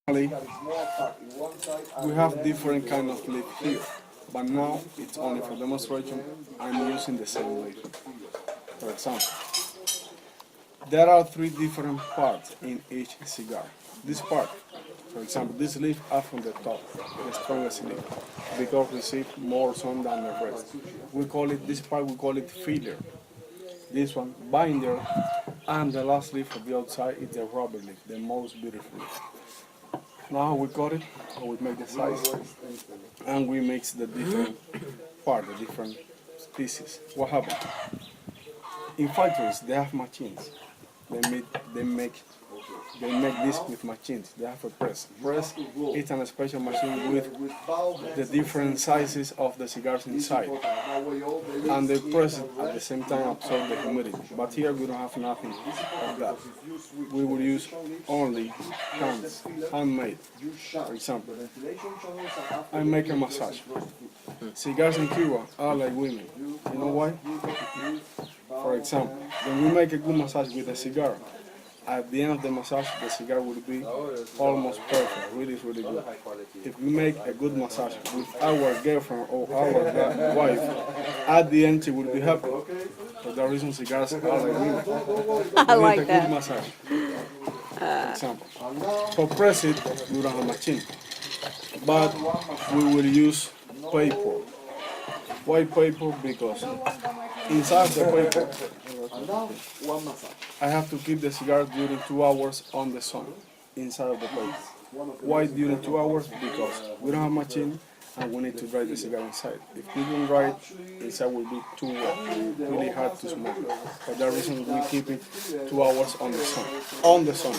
Normally, we have different kind of leaf here, but now it's only for demonstration. I'm using the same leaf. For example, there are three different parts in each cigar. This part, for example, this leaf are from the top, the strongest leaf, because receive more sun than the rest. We call it, this part we call it filler. This one, binder, and the last leaf of the outside is the rubber leaf, the most beautiful leaf. Now we cut it, or we make the size, and we mix the different part, the different species. What happens? In factories, they have machines. They make this with machines. They have a press. Press is a special machine with the different sizes of the cigars inside, and they press it at the same time absorb the humidity. But here we don't have nothing of that. We will use only hands, handmade. For example, I make a massage. Cigars in Cuba are like women. You know why? For example, when we make a good massage with a cigar, at the end of the massage, the cigar will be almost perfect, really, really good. If we make a good massage with our girlfriend or our wife, at the end she will be happy. For that reason, cigars are like women. I We like need a that. good massage. For example, for press it, we don't have a machine, but we will use paper. Why paper? Because inside the paper, I have to keep the cigar during 2 hours on the sun, inside of the paper. Why during 2 hours? Because we don't have machine and we need to dry the cigar inside. If we don't dry it, inside will be too wet, really hard to smoke. For that reason, we keep it 2 hours on the sun. On the sun,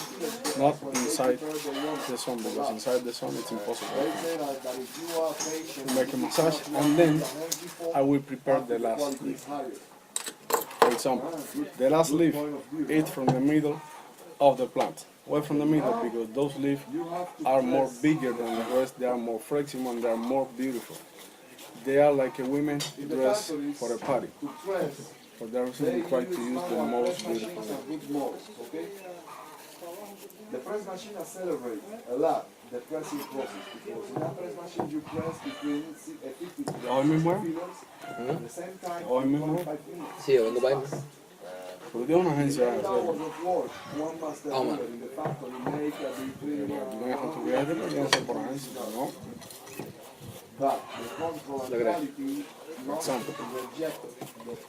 not inside the sun, because inside the sun it's impossible. Make a massage, and then I will prepare the last leaf. For example, the last leaf is from the middle of the plant. Why from the middle? Because those leaves are more bigger than the rest, they are more flexible and they are more beautiful. They are like a woman dressed for a party. For that reason, we try to use the most beautiful leaf. The press machine accelerates a lot the pressing process because in a press machine you press between 50 to Hoy mismo, fillers at the same time hoy mismo, 5 minutes. Sí, yo vengo para ahí. porque tiene una agencia de hacerlo. Hours of work, one master Oh, man. filler in the factory make between No dejan tu viaje, pero tienen que ser por agencia, ¿no? but the control and quality not example, rejected.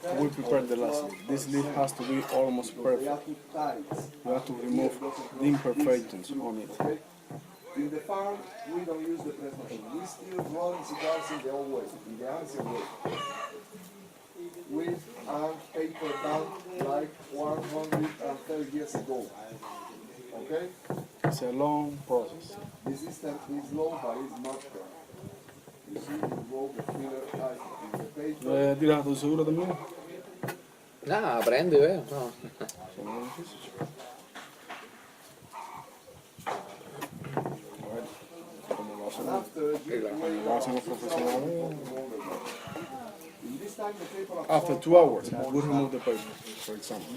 The We prepare the last leaf. This leaf has to be almost they perfect. are too tight. We have to remove the imperfections on it. Okay? In the farm, we don't use the press machine. We still run cigars in the old way, in the ancient way. With a paper done like 130 years ago. Okay? It's a long process. The system is low, but it's much better. You see, you roll the filler tight in the paper. ¿Tiras tu seguro también? Nada, aprendo y veo. No. Eso no es difícil. A ver, ¿cómo lo hacen? After you wait Lo hacen los profesionales. in this time the paper After 2 hours, we remove the paper, for example.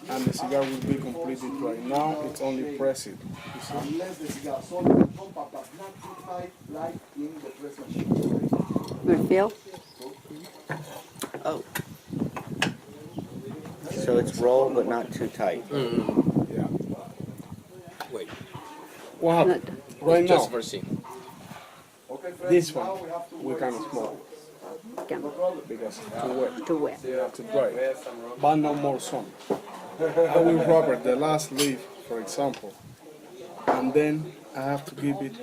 And the cigar will be completely dry. Now it's only press it. You see? unless the cigar solid and compact, but not too tight like in the press machine. Good feel? Oh. So it's rolled but not too tight. Yeah. Wait. What happened? Right Just now, for see. Okay, friends, this now one, we have to we wait can 6 smoke hours. Can- because it's too wet. Too wet. You have to dry it. But no more sun. I will rubber the last leaf, for example, and then I have to keep it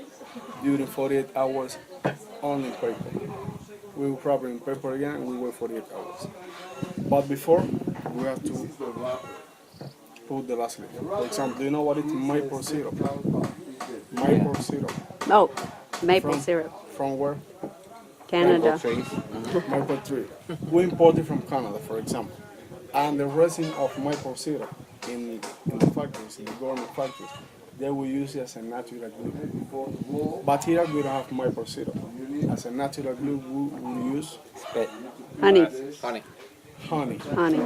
during 48 hours on in paper. We will rubber in paper again and we wait 48 hours. But before, we have to put the last leaf. For example, do you know what is maple syrup? Maple syrup. Oh, maple From- syrup. From where? Canada. Maple tree. We import it from Canada, for example. And the resin of maple syrup in the factories, in the government factories, they will use it as a natural glue. But here we don't have maple syrup. As a natural glue, we will use Honey. Honey. honey. Honey.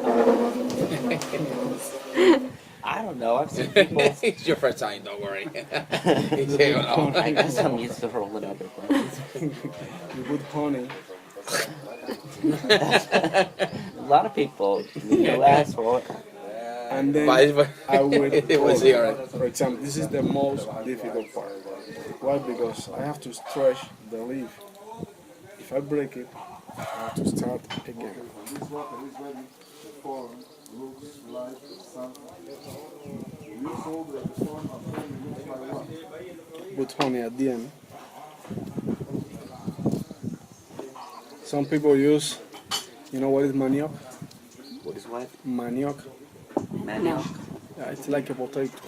I don't know. I've seen people. It's your first time, don't worry. Yeah, well, I guess I'm used to rolling other places. You put honey. A lot of people in the U.S. will. And then but I would it was pour. here. For example, this is the most difficult part. Why? Because I have to stretch the leaf. If I break it, I have to start again. This water is ready. The form looks like something. You hold the form and then it looks like what? Put honey at the end. Some people use, you know what is manioc? What is what? Manioc. No. Yeah, it's like a potato.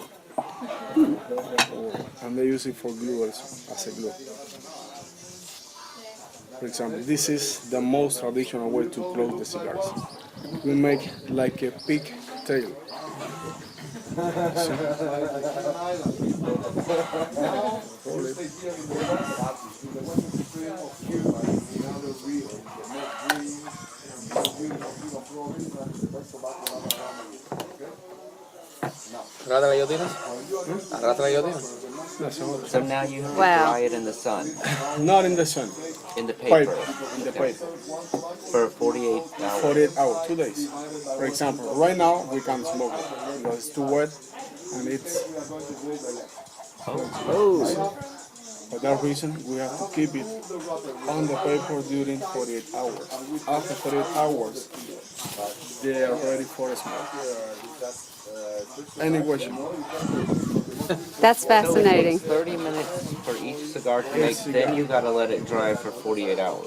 And they use it for glue as a glue. For example, this is the most traditional way to close the cigars. We make like a pig tail. You stay here in the west, in the western extreme of Cuba, in another region, the most green, the most beautiful Cuba province, and the best tobacco land around the world. Okay? ¿Rata la guillotina? ¿Rata la guillotina? So now you have to Wow. dry it in the sun, Not in the sun, in the paper, paper, in the paper. for 48 hours. 48 hours, 2 days. For example, right now we can't smoke it because it's too wet and it's. Oh. For that reason, we have to keep it on the paper during 48 hours. After 48 hours, they are ready for smoke. Any question? That's So it fascinating. takes 30 minutes for each cigar to make, then you gotta let it dry for 48 hours.